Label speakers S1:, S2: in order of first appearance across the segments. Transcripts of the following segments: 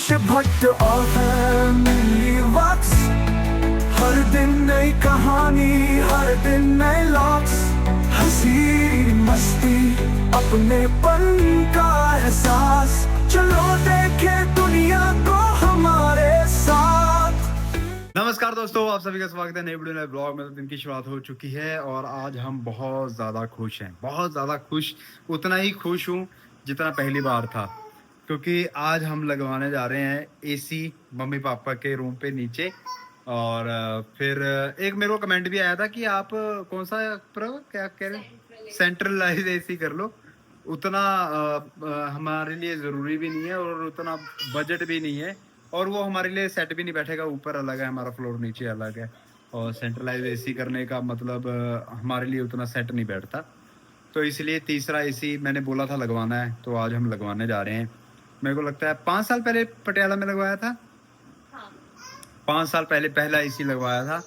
S1: भट्ट और फैमिली वॉक्स, हर दिन नई कहानी, हर दिन नए लॉक्स, हंसी मस्ती अपनेपन का एहसास, चलो देखे दुनिया को हमारे साथ।
S2: नमस्कार दोस्तों, आप सभी का स्वागत है नए वीडियो नए ब्लॉग में। तो दिन की शुरुआत हो चुकी है और आज हम बहुत ज़्यादा खुश हैं, बहुत ज़्यादा खुश। उतना ही खुश हूँ जितना पहली बार था, क्योंकि आज हम लगवाने जा रहे हैं एसी मम्मी पापा के रूम पे नीचे। और फिर एक मेरे को कमेंट भी आया था कि आप कौन सा क्या कह रहे हैं, सेंट्रलाइज एसी कर लो। उतना हमारे लिए ज़रूरी भी नहीं है और उतना बजट भी नहीं है, और वो हमारे लिए सेट भी नहीं बैठेगा। ऊपर अलग है हमारा फ्लोर, नीचे अलग है, और सेंट्रलाइज एसी करने का मतलब हमारे लिए उतना सेट नहीं बैठता। तो इसलिए तीसरा एसी मैंने बोला था लगवाना है, तो आज हम लगवाने जा रहे हैं। मेरे को लगता है 5 साल पहले पटियाला में लगवाया था।
S3: हाँ।
S2: 5 साल पहले पहला एसी लगवाया था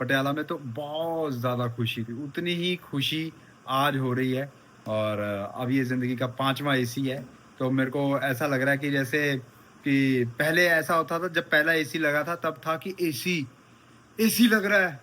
S2: पटियाला में, तो बहुत ज़्यादा खुशी थी। उतनी ही खुशी आज हो रही है। और अब ये ज़िंदगी का 5वां एसी है, तो मेरे को ऐसा लग रहा है कि जैसे कि पहले ऐसा होता था, जब पहला एसी लगा था तब था कि एसी एसी लग रहा है,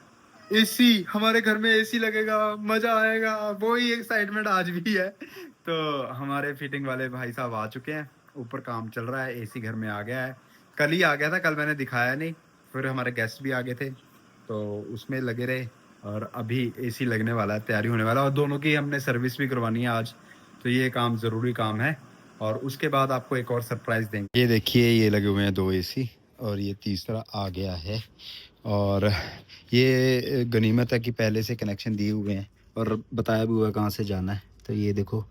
S2: एसी हमारे घर में एसी लगेगा, मजा आएगा। वही एक्साइटमेंट आज भी है। तो हमारे फिटिंग वाले भाई साहब आ चुके हैं, ऊपर काम चल रहा है, एसी घर में आ गया है। कल ही आ गया था, कल मैंने दिखाया नहीं। फिर हमारे गेस्ट भी आ गए थे, तो उसमें लगे रहे। और अभी एसी लगने वाला है, तैयारी होने वाला है, और दोनों की हमने सर्विस भी करवानी है आज। तो ये काम ज़रूरी काम है, और उसके बाद आपको एक और सरप्राइज देंगे। ये देखिए, ये लगे हुए हैं 2 एसी, और ये तीसरा आ गया है। और ये गनीमत है कि पहले से कनेक्शन दिए हुए हैं और बताया भी हुआ है कहाँ से जाना है। तो ये देखो,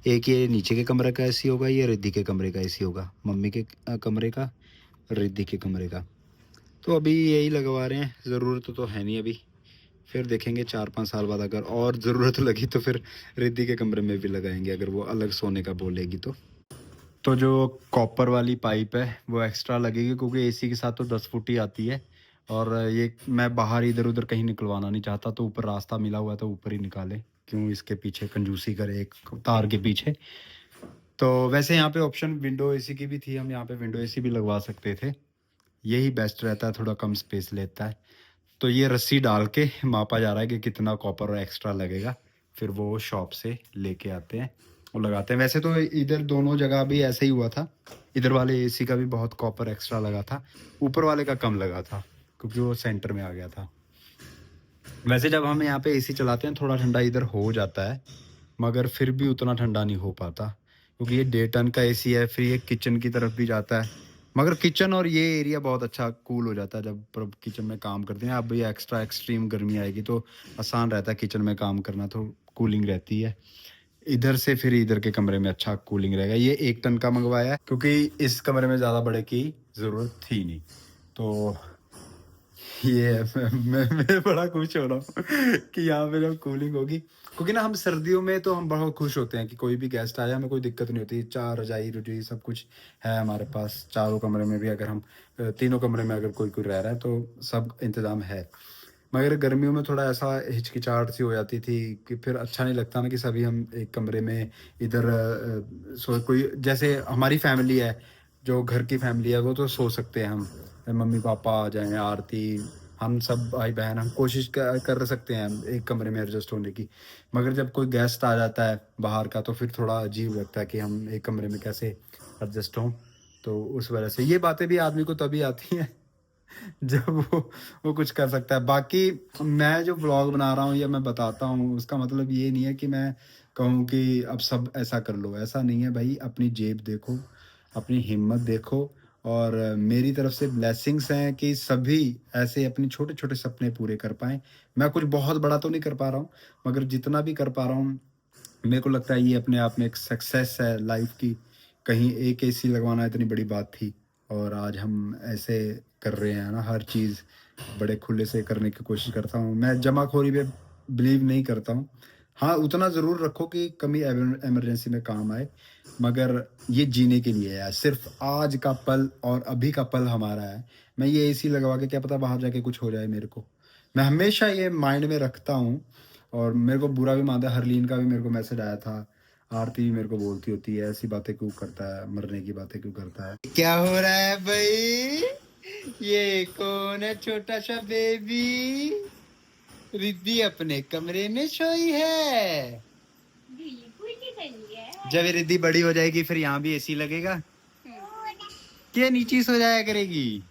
S2: एक ये नीचे के कमरे का एसी होगा, ये रिद्धि के कमरे का एसी होगा, मम्मी के कमरे का, रिद्धि के कमरे का। तो अभी यही लगवा रहे हैं, ज़रूरत तो है नहीं अभी। फिर देखेंगे 4-5 साल बाद, अगर और ज़रूरत लगी तो फिर रिद्धि के कमरे में भी लगाएंगे, अगर वो अलग सोने का बोलेगी तो। तो जो कॉपर वाली पाइप है वो एक्स्ट्रा लगेगी, क्योंकि एसी के साथ तो 10 फुट ही आती है। और ये मैं बाहर इधर उधर कहीं निकलवाना नहीं चाहता, तो ऊपर रास्ता मिला हुआ है तो ऊपर ही निकाले, क्यों इसके पीछे कंजूसी करे एक तार के पीछे। तो वैसे यहाँ पे ऑप्शन विंडो एसी की भी थी, हम यहाँ पे विंडो एसी भी लगवा सकते थे। यही बेस्ट रहता है, थोड़ा कम स्पेस लेता है। तो ये रस्सी डाल के मापा जा रहा है कि कितना कॉपर और एक्स्ट्रा लगेगा, फिर वो शॉप से लेके आते हैं और लगाते हैं। वैसे तो इधर दोनों जगह भी ऐसे ही हुआ था, इधर वाले एसी का भी बहुत कॉपर एक्स्ट्रा लगा था, ऊपर वाले का कम लगा था क्योंकि वो सेंटर में आ गया था। वैसे जब हम यहाँ पे एसी चलाते हैं थोड़ा ठंडा इधर हो जाता है, मगर फिर भी उतना ठंडा नहीं हो पाता, क्योंकि ये 1.5 टन का एसी है। फिर ये किचन की तरफ भी जाता है, मगर किचन और ये एरिया बहुत अच्छा कूल हो जाता है जब किचन में काम करते हैं। अब ये एक्स्ट्रा एक्सट्रीम गर्मी आएगी तो आसान रहता है किचन में काम करना, तो कूलिंग रहती है इधर से। फिर इधर के कमरे में अच्छा कूलिंग रहेगा। ये 1 टन का मंगवाया है, क्योंकि इस कमरे में ज़्यादा बड़े की ज़रूरत थी नहीं। तो ये है, मैं बड़ा खुश हो रहा हूँ कि यहाँ पे जब कूलिंग होगी, क्योंकि ना हम सर्दियों में तो हम बहुत खुश होते हैं कि कोई भी गेस्ट आया, हमें कोई दिक्कत नहीं होती। 4 रजाई रुजाई सब कुछ है हमारे पास, चारों कमरे में भी, अगर हम तीनों कमरे में अगर कोई कोई रह रहा है तो सब इंतज़ाम है। मगर गर्मियों में थोड़ा ऐसा हिचकिचाहट सी हो जाती थी कि फिर अच्छा नहीं लगता ना कि सभी हम एक कमरे में इधर सो, कोई जैसे हमारी फैमिली है, जो घर की फैमिली है, वो तो सो सकते हैं हम, मम्मी पापा आ जाएं, आरती, हम सब भाई बहन, हम कोशिश कर सकते हैं एक कमरे में एडजस्ट होने की। मगर जब कोई गेस्ट आ जाता है बाहर का, तो फिर थोड़ा अजीब लगता है कि हम एक कमरे में कैसे एडजस्ट हों। तो उस वजह से ये बातें भी आदमी को तभी आती हैं जब वो कुछ कर सकता है। बाकी मैं जो व्लॉग बना रहा हूँ या मैं बताता हूँ, उसका मतलब ये नहीं है कि मैं कहूँ कि अब सब ऐसा कर लो, ऐसा नहीं है भाई। अपनी जेब देखो, अपनी हिम्मत देखो, और मेरी तरफ से ब्लेसिंग्स हैं कि सभी ऐसे अपने छोटे छोटे सपने पूरे कर पाएँ। मैं कुछ बहुत बड़ा तो नहीं कर पा रहा हूँ, मगर जितना भी कर पा रहा हूँ, मेरे को लगता है ये अपने आप में एक सक्सेस है लाइफ की। कहीं एक एसी लगवाना इतनी बड़ी बात थी, और आज हम ऐसे कर रहे हैं ना, हर चीज़ बड़े खुले से करने की कोशिश करता हूँ। मैं जमाखोरी पे बिलीव नहीं करता हूँ। हाँ, उतना ज़रूर रखो कि कभी इमरजेंसी में काम आए, मगर ये जीने के लिए है, सिर्फ आज का पल और अभी का पल हमारा है। मैं ये एसी लगवा के क्या पता बाहर जाके कुछ हो जाए मेरे को, मैं हमेशा ये माइंड में रखता हूँ। और मेरे को बुरा भी मानता है, हरलीन का भी मेरे को मैसेज आया था, आरती भी मेरे को बोलती होती है ऐसी बातें क्यों करता है, मरने की बातें क्यों करता है। क्या हो रहा है भाई? ये कौन है छोटा सा बेबी? रिद्धि अपने कमरे में सोई है। जब रिद्धि बड़ी हो जाएगी फिर यहाँ भी एसी लगेगा क्या? नीचे सो जाया करेगी?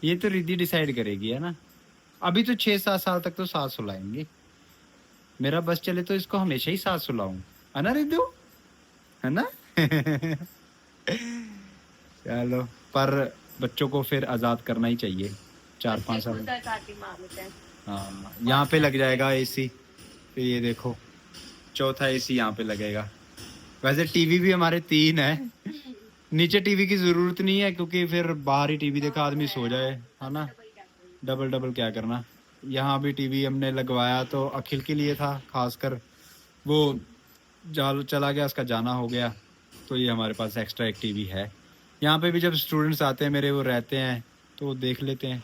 S2: ये तो रिद्धि डिसाइड करेगी, है ना। अभी तो 6-7 साल तक तो सास सुलाएंगे। मेरा बस चले तो इसको हमेशा ही सास सुलाऊं, है ना रिद्धू, है ना। चलो, पर बच्चों को फिर आजाद करना ही चाहिए 4-5 साल। हाँ, यहाँ पे लग जाएगा एसी। फिर ये देखो चौथा एसी यहाँ पे लगेगा। वैसे टीवी भी हमारे 3 है। नीचे टीवी की जरूरत नहीं है क्योंकि फिर बाहर ही टीवी देखा आदमी सो जाए, है ना। डबल डबल क्या करना। यहाँ भी टीवी हमने लगवाया तो अखिल के लिए था खासकर, वो जाल चला गया, उसका जाना हो गया, तो ये हमारे पास एक्स्ट्रा एक टीवी है। यहाँ पे भी जब स्टूडेंट्स आते हैं मेरे, वो रहते हैं तो देख लेते हैं,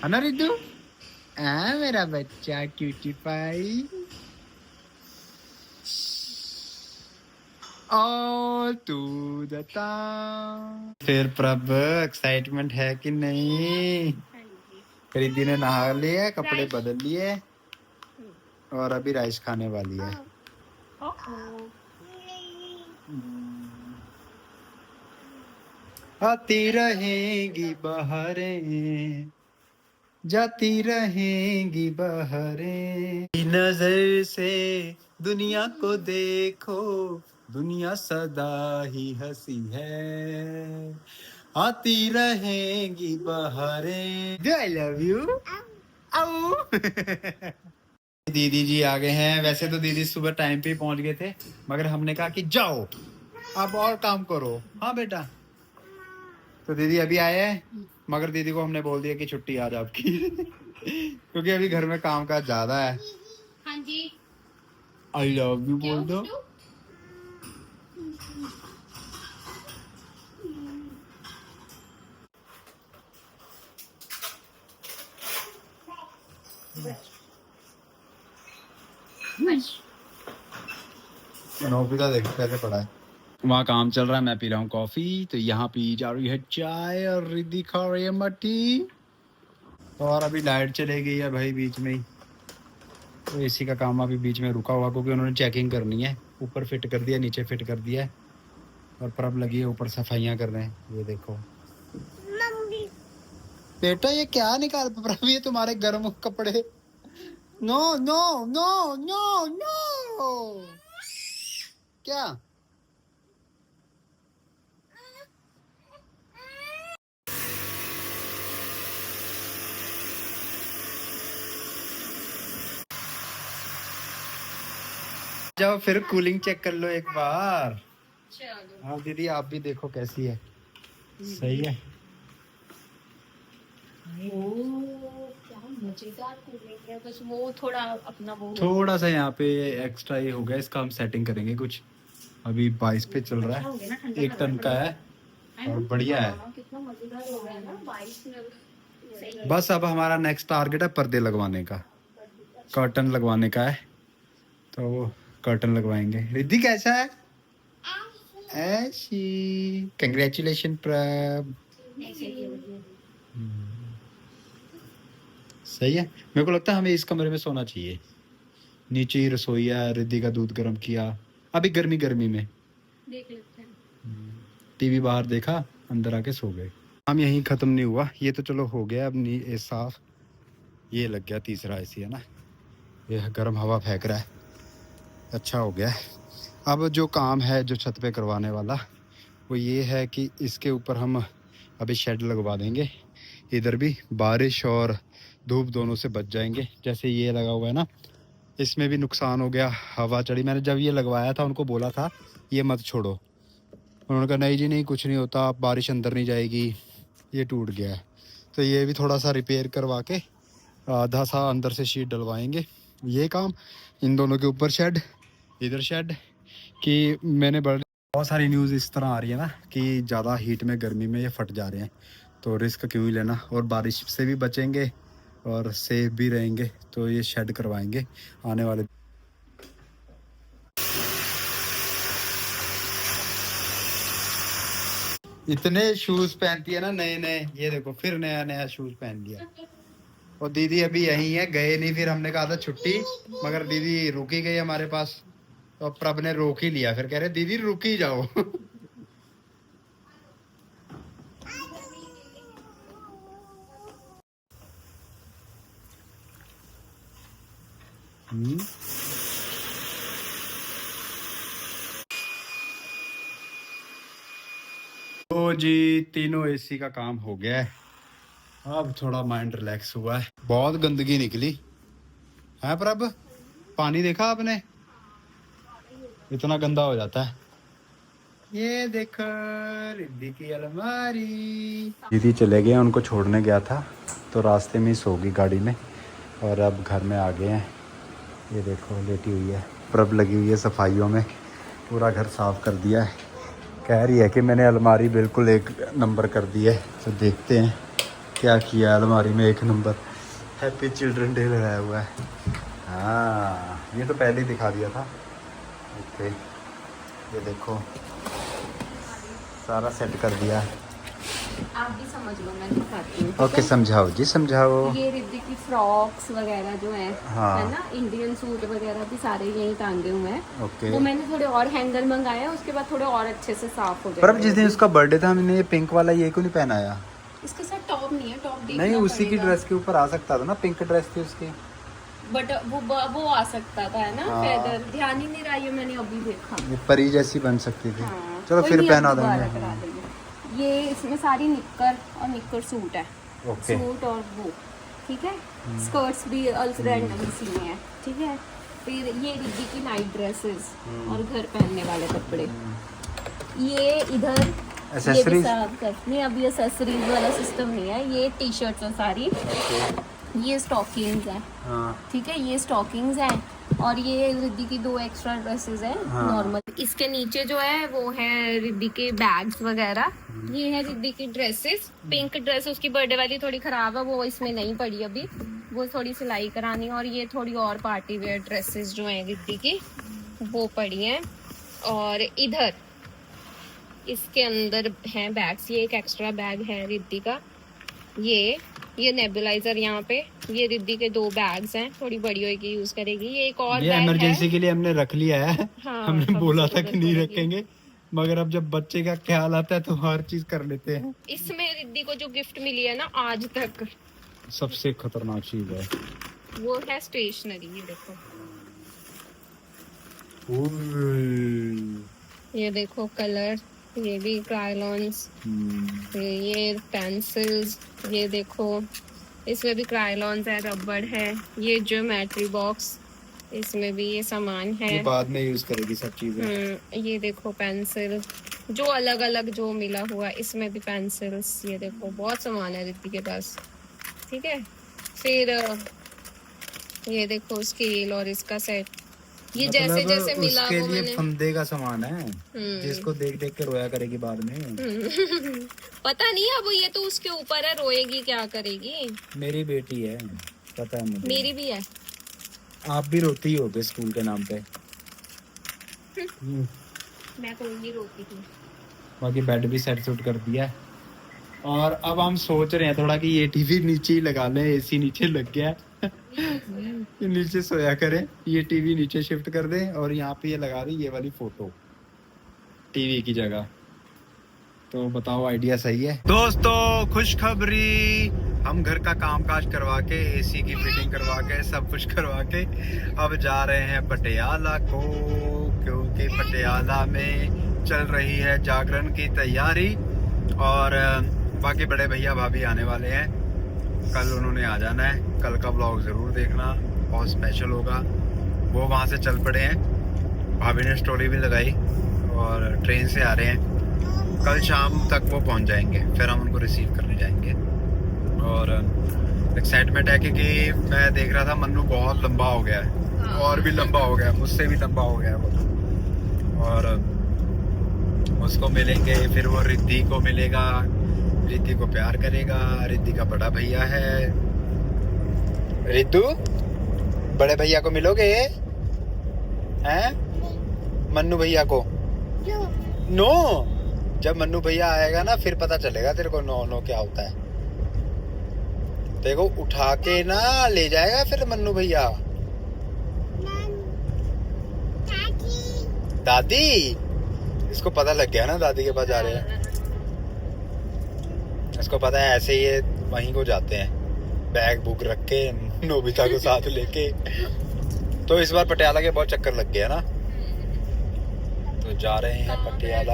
S2: है ना रिद्धू। मेरा बच्चा cutie pie. All to the town। फिर प्रभ एक्साइटमेंट है कि नहीं? रिद्धि ने नहा लिया, कपड़े बदल लिए और अभी राइस खाने वाली है। आती रहेंगी बहारें, जाती रहेंगी बहारें। नजर से दुनिया को देखो, दुनिया सदा ही हंसी है, आती रहेंगी बहारें। Do I love you? दीदी जी आ गए हैं। वैसे तो दीदी सुबह टाइम पे पहुंच गए थे, मगर हमने कहा कि जाओ अब और काम करो। हाँ बेटा, तो दीदी अभी आए हैं, मगर दीदी को हमने बोल दिया कि छुट्टी आज आपकी। क्योंकि अभी घर में काम काज ज्यादा है।
S3: हाँ जी,
S2: आई लव यू बोल दो। नौफिका देख कैसे पड़ा है। वहाँ काम चल रहा है, मैं पी रहा हूँ कॉफी। तो यहाँ पी जा रही है चाय और रिद्धि खा रही है मट्टी। और अभी लाइट चले गई है भाई बीच में ही, तो एसी का काम अभी बीच में रुका हुआ क्योंकि उन्होंने चेकिंग करनी है। ऊपर फिट कर दिया, नीचे फिट कर दिया है और परब लगी है, ऊपर सफाइयाँ कर रहे हैं। ये देखो बेटा, ये क्या निकाल प्रभ, ये तुम्हारे गर्म कपड़े। No no no no no, क्या? जाओ फिर कूलिंग चेक कर लो एक बार। हाँ दीदी आप भी देखो कैसी है, सही है।
S3: क्या मजेदार कूलिंग है, बस वो थोड़ा अपना वो
S2: थोड़ा सा यहाँ पे एक्स्ट्रा ये हो गया, इसका हम सेटिंग करेंगे कुछ। अभी 22 पे चल रहा है, 1 टन का है और बढ़िया है।
S3: कितना मजेदार हो गया ना 22 में।
S2: बस अब हमारा नेक्स्ट टारगेट है पर्दे लगवाने का, कर्टन लगवाने का है, तो वो कर्टन लगवाएंगे। रिद्धि कैसा है? ऐसी। कंग्रेचुलेशन प्रभ। सही है। मेरे को लगता है हमें इस कमरे में सोना चाहिए। नीचे ही रसोई है, रिद्धि का दूध गर्म किया अभी गर्मी गर्मी में,
S3: देख लेते हैं।
S2: टीवी बाहर देखा, अंदर आके सो गए। काम यहीं खत्म नहीं हुआ, ये तो चलो हो गया अब नहीं साफ। ये लग गया तीसरा एसी, है ना। ये गर्म हवा फेंक रहा है, अच्छा हो गया। अब जो काम है जो छत पे करवाने वाला, वो ये है कि इसके ऊपर हम अभी शेड लगवा देंगे। इधर भी बारिश और धूप दोनों से बच जाएंगे। जैसे ये लगा हुआ है ना, इसमें भी नुकसान हो गया, हवा चढ़ी। मैंने जब ये लगवाया था उनको बोला था ये मत छोड़ो, उन्होंने कहा नहीं जी नहीं कुछ नहीं होता, बारिश अंदर नहीं जाएगी। ये टूट गया है, तो ये भी थोड़ा सा रिपेयर करवा के आधा सा अंदर से शीट डलवाएंगे। ये काम, इन दोनों के ऊपर शेड, इधर शेड। कि मैंने बहुत सारी न्यूज़ इस तरह आ रही है ना कि ज़्यादा हीट में गर्मी में ये फट जा रहे हैं, तो रिस्क क्यों ही लेना, और बारिश से भी बचेंगे और सेफ भी रहेंगे। तो ये शेड करवाएंगे आने वाले। इतने शूज पहनती है ना नए नए, ये देखो फिर नया नया शूज पहन लिया। और दीदी अभी यहीं है, गए नहीं, फिर हमने कहा था छुट्टी, मगर दीदी रुक ही गई हमारे पास, तो अब प्रभ ने रोक ही लिया, फिर कह रहे दीदी रुक ही जाओ। तो जी तीनों एसी का काम हो गया है, अब थोड़ा माइंड रिलैक्स हुआ है। बहुत गंदगी निकली है प्रभ, पानी देखा आपने, इतना गंदा हो जाता है। ये देखो रिद्धि की अलमारी। दीदी चले गए, उनको छोड़ने गया था तो रास्ते में ही सो गई गाड़ी में, और अब घर में आ गए हैं। ये देखो लेटी हुई है, प्रभ लगी हुई है सफाइयों में, पूरा घर साफ कर दिया है। कह रही है कि मैंने अलमारी बिल्कुल एक नंबर कर दी है, तो देखते हैं क्या किया है अलमारी में एक नंबर। हैप्पी चिल्ड्रन डे लगाया हुआ है। हाँ ये तो पहले ही दिखा दिया था। ओके ये देखो सारा सेट कर दिया है।
S3: आप भी समझ लो, मैं दिखाती हूँ।
S2: ओके समझाओ जी समझाओ।
S3: ये रिद्धि की फ्रॉक्स वगैरह जो है,
S2: हाँ।
S3: है ना, इंडियन सूट वगैरह भी सारे यहीं टांगे हुए हैं।
S2: ओके
S3: वो मैंने थोड़े और हैंगर मंगाए, उसके बाद थोड़े और अच्छे से साफ हो
S2: पर अब
S3: जाएंगे।
S2: जिस दिन उसका बर्थडे था हमने ये पिंक वाला ये क्यों नहीं पहनाया?
S3: इसके साथ टॉप नहीं है, टॉप देखना
S2: नहीं उसी की
S3: पड़ेगा।
S2: ड्रेस के ऊपर आ सकता था ना, पिंक ड्रेस थी उसकी।
S3: बट वो आ सकता था, है ना,
S2: हाँ।
S3: फेदर ध्यान ही नहीं रहा, ये मैंने अभी देखा।
S2: ये परी जैसी बन सकती थी।
S3: हाँ,
S2: चलो
S3: कोई
S2: फिर
S3: नहीं,
S2: पहना
S3: अब दोबारा
S2: देंगे।
S3: करा देंगे। ये इसमें सारी निक्कर और निक्कर सूट है।
S2: ओके
S3: सूट और वो ठीक है, स्कर्ट्स भी रैंडम सी में है, ठीक है। फिर ये रिद्धि की नाइट ड्रेसेस और घर पहनने वाले कपड़े। ये इधर ये भी
S2: Accessories?
S3: साफ कर, नहीं अभी एक्सेसरीज वाला सिस्टम नहीं है। ये टी शर्ट्स है सारी, ये स्टॉकिंग्स है,
S2: हाँ
S3: ठीक है, ये स्टॉकिंग्स हैं, और ये रिद्धि की 2 एक्स्ट्रा ड्रेसेस हैं
S2: हाँ।
S3: नॉर्मल। इसके नीचे जो है वो है रिद्धि के बैग्स वगैरह। ये है रिद्धि की ड्रेसेस। पिंक ड्रेस उसकी बर्थडे वाली थोड़ी खराब है, वो इसमें नहीं पड़ी अभी, वो थोड़ी सिलाई करानी। और ये थोड़ी और पार्टी वेयर ड्रेसेस जो हैं रिद्धि की वो पड़ी हैं। और इधर इसके अंदर हैं बैग्स, ये एक एक्स्ट्रा बैग है रिद्धि का। ये नेबुलाइजर यहाँ पे, ये रिद्धि के 2 बैग्स हैं, थोड़ी बड़ी होगी यूज करेगी। ये एक और
S2: ये
S3: बैग
S2: इमरजेंसी
S3: है।
S2: के लिए हमने रख लिया है।
S3: हाँ,
S2: हमने
S3: कभी
S2: बोला था
S3: जरूरत
S2: कि नहीं
S3: पड़ेगी।
S2: रखेंगे, मगर अब जब बच्चे का ख्याल आता है तो हर चीज कर लेते हैं।
S3: इसमें रिद्धि को जो गिफ्ट मिली है ना आज तक,
S2: सबसे खतरनाक चीज है
S3: वो है स्टेशनरी। ये देखो, ये देखो कलर, ये भी क्रायलॉन्स, ये पेंसिल्स, ये देखो इसमें भी क्रायलॉन्स है, रबड़ है, ये ज्योमेट्री बॉक्स, इसमें भी ये सामान है।
S2: ये बाद में यूज करेगी सब चीजें।
S3: ये देखो पेंसिल, जो अलग अलग जो मिला हुआ है, इसमें भी पेंसिल्स। ये देखो बहुत सामान है रिद्धि के पास, ठीक है। फिर ये देखो स्केल और इसका सेट, ये जैसे जैसे मिला
S2: उसके
S3: वो
S2: लिए
S3: मैंने
S2: फंदे का सामान है, जिसको देख देख के रोया करेगी बाद में।
S3: पता नहीं, अब ये तो उसके ऊपर है, रोएगी क्या करेगी।
S2: मेरी बेटी है, पता है मुझे।
S3: मेरी भी है।
S2: आप भी रोती ही होगे स्कूल के नाम पे।
S3: मैं कोई नहीं रोती थी।
S2: बाकी बेड भी सेट सूट कर दिया है, और अब हम सोच रहे हैं थोड़ा कि ये टीवी नीचे ही लगा लें, एसी नीचे लग गया है। ये नीचे सोया करें, ये टीवी नीचे शिफ्ट कर दें, और यहाँ पे ये लगा दें ये वाली फोटो टीवी की जगह। तो बताओ आइडिया सही है? दोस्तों खुशखबरी, हम घर का कामकाज करवा के, एसी की फिटिंग करवा के, सब कुछ करवा के अब जा रहे हैं पटियाला को, क्योंकि पटियाला में चल रही है जागरण की तैयारी। और बाकी बड़े भैया भाभी आने वाले हैं, कल उन्होंने आ जाना है। कल का ब्लॉग ज़रूर देखना, बहुत स्पेशल होगा। वो वहाँ से चल पड़े हैं, भाभी ने स्टोरी भी लगाई, और ट्रेन से आ रहे हैं। कल शाम तक वो पहुँच जाएंगे, फिर हम उनको रिसीव करने जाएंगे। और एक्साइटमेंट है क्योंकि मैं देख रहा था मन्नू बहुत लंबा हो गया है, और भी लंबा हो गया है, मुझसे भी लंबा हो गया है वो। और उसको मिलेंगे, फिर वो रिद्धि को मिलेगा, रिद्धि को प्यार करेगा। रिद्धि का बड़ा भैया है। रिद्धू बड़े भैया को मिलोगे हैं? मन्नू भैया को नो जब मन्नू भैया आएगा ना फिर पता चलेगा तेरे को नो नो क्या होता है। देखो उठा के ना ले जाएगा फिर मन्नू भैया। दादी, इसको पता लग गया ना दादी के पास जा रहे हैं। इसको पता है ऐसे ही वहीं को जाते हैं, बैग बुक रख के नोबिता को साथ लेके। तो इस बार पटियाला के बहुत चक्कर लग गया ना, तो जा रहे हैं पटियाला।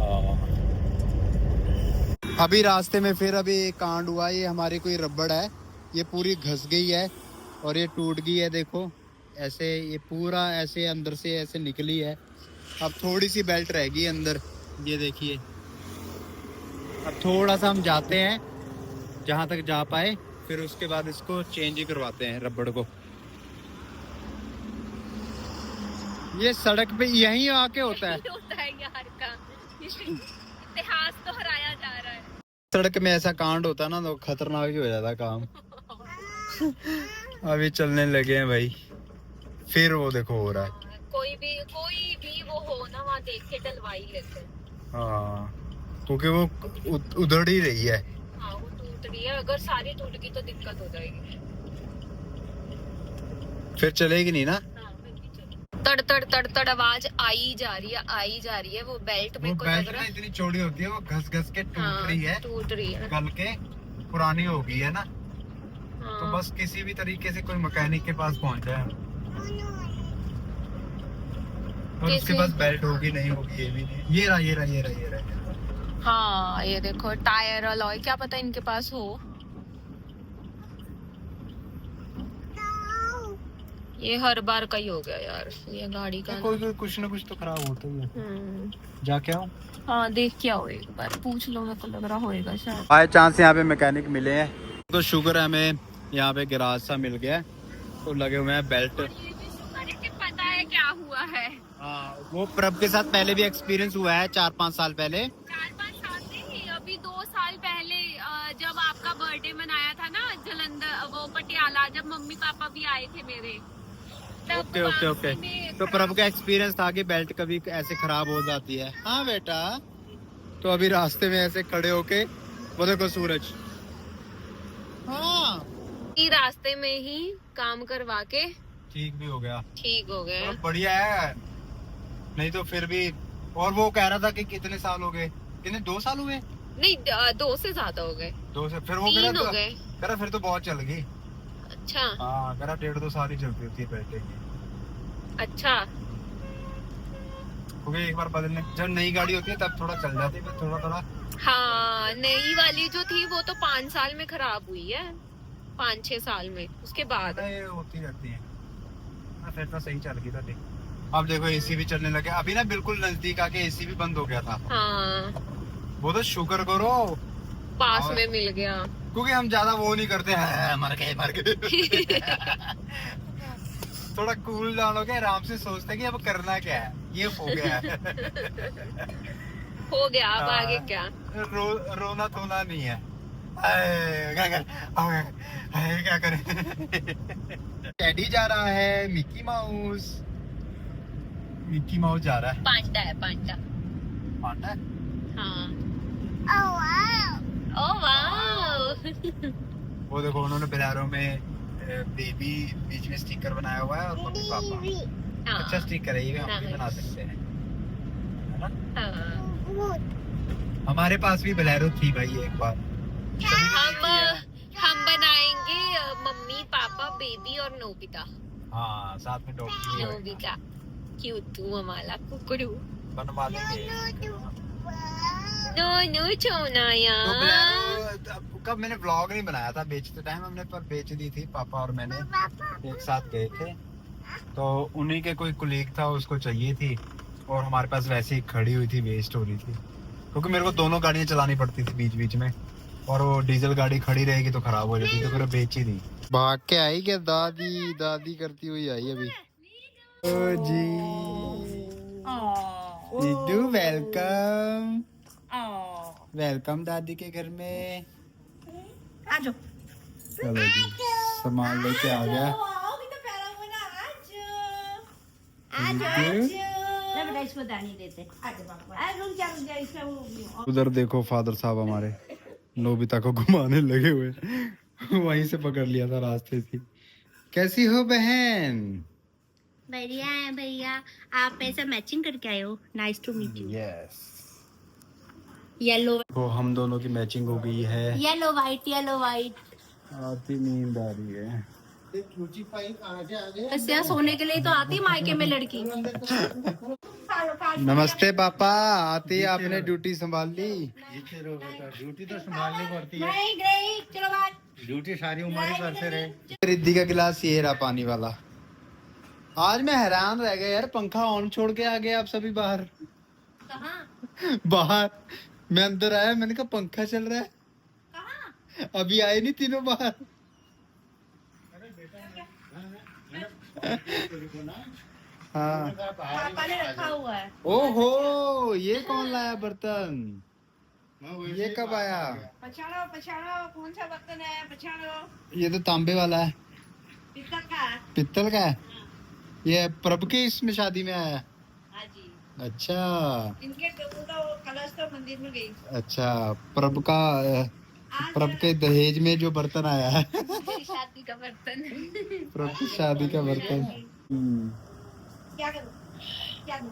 S2: हाँ। अभी रास्ते में फिर अभी एक कांड हुआ। ये हमारी कोई रबड़ है, ये पूरी घस गई है और ये टूट गई है। देखो ऐसे ये पूरा ऐसे अंदर से ऐसे निकली है। अब थोड़ी सी बेल्ट रह गई अंदर, ये देखिए। अब थोड़ा सा हम जाते हैं जहाँ तक जा पाए, फिर उसके बाद इसको चेंज ही करवाते हैं रबड़ को। ये सड़क पे यहीं आके होता है
S3: यार का इतिहास दोहराया जा रहा है।
S2: सड़क में ऐसा कांड होता ना तो खतरनाक ही हो जाता काम। अभी चलने लगे हैं भाई, फिर वो देखो हो रहा है।
S3: कोई भी वो हो ना, वहाँ देख के डलवाई लेते हैं।
S2: हाँ, क्योंकि वो उधड़ ही रही है।
S3: हाँ, वो टूट रही है। अगर सारी टूट गई तो दिक्कत हो जाएगी,
S2: फिर चलेगी नहीं ना।
S3: तड़ तड़ तड़ तड़ आवाज आई जा रही है। वो बेल्ट में को लग रहा है
S2: इतनी चौड़ी होती है, वो घस घस के टूट रही है, गल के पुरानी हो गई है ना।
S3: हाँ।
S2: तो बस किसी भी तरीके से कोई मैकेनिक के पास पहुंच जाए। और उसके पास बेल्ट होगी नहीं होगी ये भी नहीं। ये रहा।
S3: हाँ, ये देखो टायर अलॉय, क्या पता इनके पास हो। ये हर बार का ही हो गया यार, ये गाड़ी का।
S2: कोई कुछ ना कुछ तो खराब होता ही है। जाके आओ।
S3: हाँ, देख के आओ, एक बार पूछ लो, मेरे को लग रहा होएगा शायद।
S2: बाय चांस यहाँ पे मैकेनिक मिले हैं, तो शुक्र है हमें यहाँ पे गैराज सा मिल गया है। तो लगे हुए हैं बेल्ट।
S3: पता है क्या हुआ है?
S2: हाँ, वो प्रभ के साथ पहले भी एक्सपीरियंस हुआ है 4-5 साल पहले।
S3: 4-5 साल नहीं, अभी 2 साल पहले जब आपका बर्थडे मनाया था ना जलंधर, वो पटियाला, जब मम्मी पापा भी आए थे मेरे।
S2: ओके। तो प्रभ का एक्सपीरियंस था कि बेल्ट कभी ऐसे खराब हो जाती है। हाँ बेटा। तो अभी रास्ते में ऐसे खड़े होके वो देखो सूरज। हाँ,
S3: रास्ते में ही काम करवा के
S2: ठीक भी हो गया।
S3: ठीक हो गए।
S2: बढ़िया है, नहीं तो फिर भी। और वो कह रहा था कि कितने साल हो गए, कितने 2 साल हुए?
S3: नहीं, 2 से ज्यादा हो गए।
S2: 2 से फिर वो
S3: 3 हो गए।
S2: कह रहा फिर तो बहुत चल गई।
S3: अच्छा।
S2: हाँ, कह रहा 1.5-2 साल ही चलती होती है बेल्ट।
S3: अच्छा,
S2: क्योंकि एक बार बदलने, जब नई गाड़ी होती है तब थोड़ा चल जाती है, थोड़ा।
S3: हाँ, नई वाली जो थी वो तो 5 साल में खराब हुई है, 5-6 साल में। उसके बाद
S2: होती रहती है। फिर तो सही चल गई था। अब देखो एसी भी चलने लगे। अभी ना बिल्कुल नजदीक आके एसी भी बंद हो गया था।
S3: हाँ,
S2: वो तो शुक्र करो
S3: पास में मिल गया।
S2: क्योंकि हम ज्यादा वो नहीं करते हैं, मर गए। थोड़ा कूल डाउन हो गया, आराम से सोचते हैं कि अब करना क्या है, ये हो गया है।
S3: हो गया, अब आगे क्या?
S2: रोना धोना नहीं है। क्या करें। टेडी जा रहा है, मिकी माउस जा रहा है।
S3: पांडा है, पांडा।
S2: हाँ।
S3: Oh wow.
S2: वो देखो उन्होंने बिलारो में बेबी बीच में स्टिकर बनाया हुआ है और मम्मी पापा।
S3: हाँ।
S2: अच्छा स्टिकर है ये, हम भी बना सकते हैं, है ना?
S3: हाँ।
S2: हमारे पास भी बिलारो थी भाई एक बार।
S3: हम बनाएंगे मम्मी पापा बेबी और नोबिता।
S2: हाँ, साथ में डॉगी।
S3: नोबिता क्यूट तू हमारा कुकड़ू
S2: बनवा लेंगे।
S3: नो छोना यार।
S2: तो बिलारो कब मैंने व्लॉग नहीं बनाया था बेचते टाइम, हमने पर बेच दी थी। पापा और मैंने एक साथ गए थे, तो उन्हीं के कोई कुलीग था, उसको चाहिए थी और हमारे पास वैसे ही खड़ी हुई थी, वेस्ट हो रही थी। क्योंकि मेरे को दोनों गाड़ियां चलानी पड़ती थी बीच बीच में, और वो डीजल गाड़ी खड़ी रहेगी तो खराब हो जाती, तो फिर बेच ही दी। भाग के आई क्या दादी करती हुई आई अभी। ओ जी वेलकम दादी के घर में। चलो जी, सामान लेके आ गया।
S4: ले बेटा इसको दानी देते। आजा बाबा, अरे रुक जा इसका वो।
S2: उधर देखो फादर साहब हमारे नोबिता को घुमाने लगे हुए वहीं से पकड़ लिया था रास्ते से। कैसी हो बहन?
S4: बढ़िया है भैया, आप ऐसा मैचिंग करके आए हो। Nice to meet you.
S2: Yes.
S4: Yellow
S2: तो हम दोनों की मैचिंग हो गई है।
S4: Yellow white.
S2: आती नींद आ रही है।
S4: ऐसे सोने के लिए तो आती मायके में लड़की।
S2: नमस्ते पापा, आती आपने ड्यूटी संभाल ली?
S5: ड्यूटी तो संभालनी पड़ती है,
S4: नहीं ग्रेही, चलो बात।
S5: ड्यूटी सारी उम्र ही करते रहे।
S2: रिद्धि का गिलास ये रहा पानी वाला। आज मैं हैरान रह गया यार, पंखा ऑन छोड़ के आ गए आप सभी बाहर।
S4: कहाँ
S2: बाहर मैं अंदर आया, मैंने कहा पंखा चल रहा है,
S4: कहाँ?
S2: अभी आए नहीं तीनों बाहर। हाँ।
S4: पापा ने रखा हुआ है।
S2: ओहो, ये कौन लाया बर्तन? ये कब आया?
S4: पछाड़ो कौन सा बर्तन है? पछाड़ो।
S2: ये तो तांबे वाला है।
S4: पित्तल का है।
S2: पित्तल का है। ये प्रभु की इसमें शादी में आया।
S4: हाँ जी।
S2: अच्छा
S4: इनके तो कलश तो मंदिर में गई।
S2: अच्छा, प्रभु का प्रभु के दहेज में जो बर्तन आया है
S3: शादी का बर्तन।
S2: प्रभु की शादी का बर्तन।
S4: क्या करूं? क्या करूं?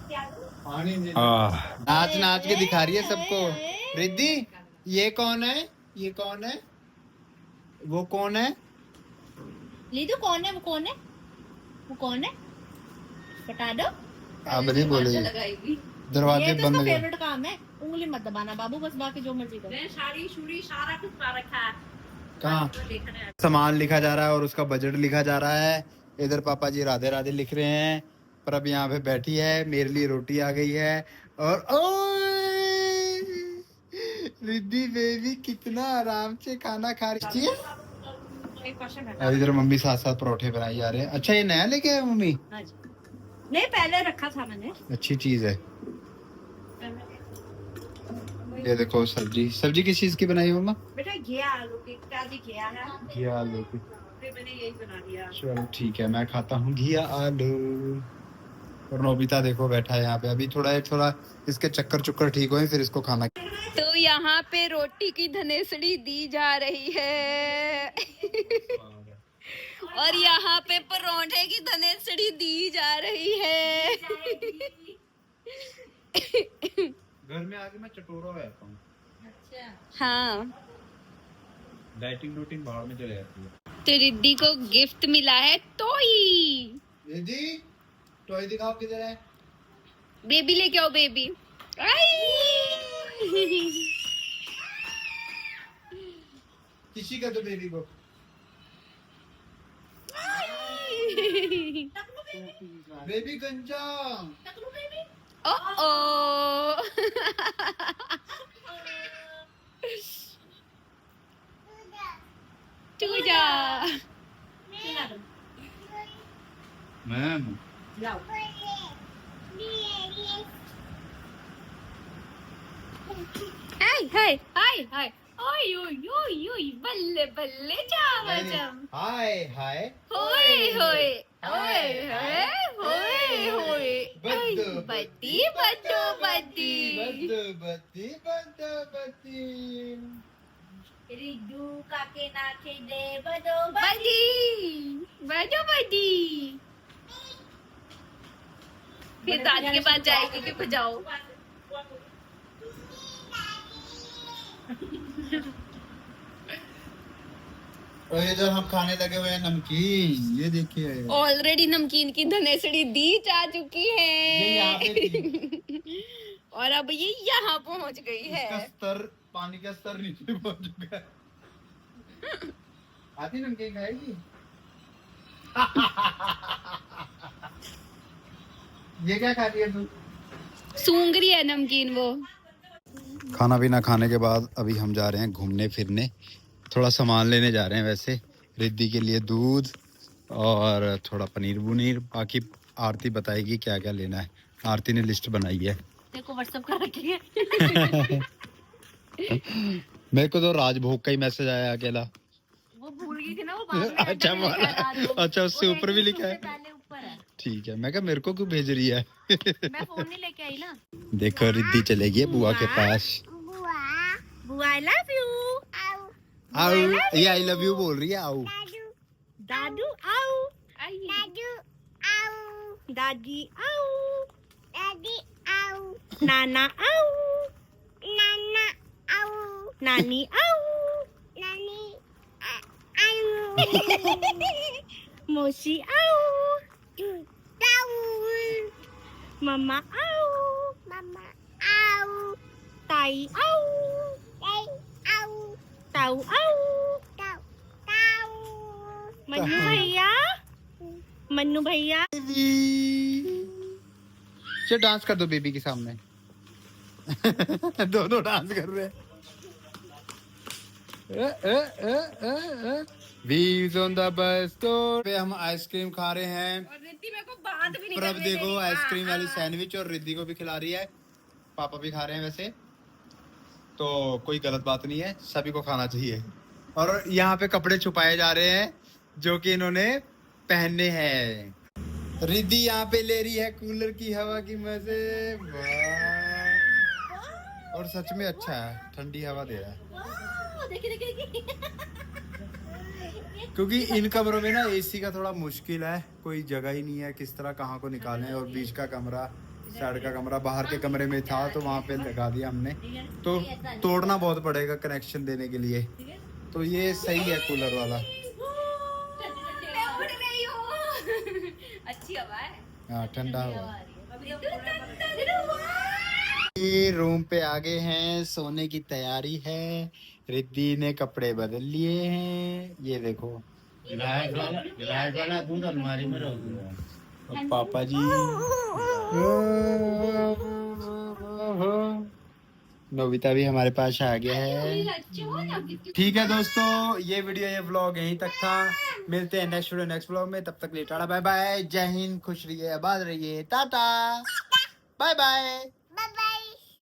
S4: क्या करूं?
S2: नाच नाच के दिखा रही है सबको। रिद्धि, ये कौन है? ये कौन है? वो कौन है?
S4: लीदू कौन है? वो कौन है? वो कौन है? बता दो।
S2: आप नहीं बोले,
S3: लगाएगी।
S2: दरवाजे
S4: ये तो
S2: बंद
S4: उसका
S2: कर।
S4: फेवरेट काम है। उंगली मत दबाना बाबू, बस बाकी जो मर्जी करो। साड़ी शूड़ी सारा कुछ पा रखा है।
S2: कहाँ
S4: देखना है।
S2: सामान लिखा जा रहा है और उसका बजट लिखा जा रहा है। इधर पापा जी राधे राधे लिख रहे हैं, पर अब यहाँ पे बैठी है, मेरे लिए रोटी आ गई है। और ओए रिद्धि बेबी कितना आराम से खाना खा रही है। और इधर मम्मी साथ साथ परोठे बनाई जा रहे हैं। अच्छा, ये नया लेके आए मम्मी?
S4: हाँ जी। नहीं पहले रखा था मैंने।
S2: अच्छी चीज है। ये देखो सब्जी। सब्जी किस चीज की बनाई है मम्मा?
S4: बेटा घिया आलू की, ताजी घिया है।
S2: घिया आलू की।
S4: फिर मैंने यही बना दिया।
S2: चलो ठीक है, मैं खाता हूँ घिया आलू। और नोबिता देखो बैठा है यहाँ पे। अभी थोड़ा इसके चक्कर चुक्कर ठीक हुए फिर इसको खाना।
S3: तो यहाँ पे रोटी की धनेसड़ी दी जा रही है और यहाँ पे परोठे की धनेसड़ी दी जा रही है।
S2: घर में आके मैं चटोरा हो जाता हूँ।
S4: अच्छा।
S3: हाँ,
S2: डाइटिंग रूटीन बाहर में चले जाती है।
S3: तो रिद्धि को गिफ्ट मिला है टॉय।
S2: रिद्धि, टॉय दिखाओ किधर है।
S3: बेबी लेके आओ बेबी।
S2: किसी का तो बेबी को। बेबी गंजा।
S3: ओ तू जा।
S2: मैम
S4: जाओ।
S3: हाय हाय हाय हाय। ओय ओय ओय ओय, बल्ले बल्ले जावा जम।
S2: हाय हाय।
S3: होए होए ओए होए होए होए।
S2: बद्दू
S3: बद्दी बद्दू बद्दी।
S2: बद्दी बद्दू बद्दी।
S4: रिद्धू काके नाचे दे बदो
S3: बद्दी बद्दू बद्दी। फिर दादी के पास जाएगी कि बजाओ।
S2: और ये जो हम खाने लगे हुए हैं नमकीन, ये देखिए।
S3: ऑलरेडी नमकीन की धनेसड़ी दी जा चुकी
S2: ये यहाँ
S3: है
S2: पे थी।
S3: और अब ये यहाँ पहुँच गई
S2: इसका
S3: है।
S2: स्तर, पानी का स्तर नीचे पहुंच चुका है। आती नमकीन खाएगी? ये क्या खा रही है तू?
S3: सूंघ रही है नमकीन वो।
S2: खाना पीना खाने के बाद अभी हम जा रहे हैं घूमने फिरने, थोड़ा सामान लेने जा रहे हैं। वैसे रिद्धि के लिए दूध और थोड़ा पनीर वनीर, बाकी आरती बताएगी क्या क्या लेना है। आरती ने लिस्ट बनाई है।
S4: देखो व्हाट्सएप कर रखी है।
S2: मेरे को तो राजभोग का ही मैसेज आया अकेला।
S4: वो भूल गई थी ना, वो बाद में
S2: अच्छा
S4: लिखा है
S2: बोला।
S4: राजभोग।
S2: अच्छा, उससे
S4: वो
S2: ऊपर भी लिखा है।
S4: उससे पहले ऊपर है।
S2: ठीक है। मैं क्या मेरे को क्यों भेज रही है?
S4: मैं फोन नहीं लेके आई ना।
S2: देखो रिद्धि चलेगी बुआ के पास।
S4: बुआ आई लव यू।
S2: आओ, ये आई लव यू बोल रही है। आओ
S4: दादू आओ। दादी आओ। नाना आओ। नानी आओ। मौसी आओ। मम्मा आओ। ताई आओ। ताऊ आओ। मन्नू भैया। मन्नू भैया।
S2: चलो डांस कर दो बेबी के सामने। दोनों डांस कर रहे हैं। Wheels on the bus stop पे हम आइसक्रीम खा रहे हैं।
S4: रिद्धि मेरे को बात भी नहीं
S2: प्रभ देखो आइसक्रीम वाली सैंडविच और रिद्धि को भी खिला रही है। पापा भी खा रहे हैं वैसे तो कोई गलत बात नहीं है, सभी को खाना चाहिए। और यहाँ पे कपड़े छुपाए जा रहे हैं जो कि इन्होंने पहनने हैं। रिद्धि यहाँ पे ले रही है कूलर की हवा की मजे। वाह! और सच में अच्छा है, ठंडी हवा दे रहा है।
S4: देखिए।
S2: क्योंकि इन कमरों में ना एसी का थोड़ा मुश्किल है, कोई जगह ही नहीं है किस तरह कहाँ को निकालें। और बीच का कमरा, साइड का कमरा बाहर के कमरे में था तो वहाँ पे लगा दिया हमने। तो तोड़ना बहुत पड़ेगा कनेक्शन देने के लिए। तो ये सही है कूलर वाला।
S4: अच्छी हवा है।
S2: हाँ ठंडा हवा। ये रूम पे आ गए हैं, सोने की तैयारी है। रिद्धि ने कपड़े बदल लिए हैं, ये देखो।
S5: गिलास वाला दूध अलमारी में रख दूंगा।
S2: और पापा जी नोबिता भी हमारे पास आ गया है। ठीक है दोस्तों, ये वीडियो ये व्लॉग यहीं तक था। मिलते हैं नेक्स्ट वीडियो नेक्स्ट व्लॉग में। तब तक लिए टाटा बाय बाय। जय हिंद, खुश रहिए, आबाद रहिए, टाटा बाय बाय।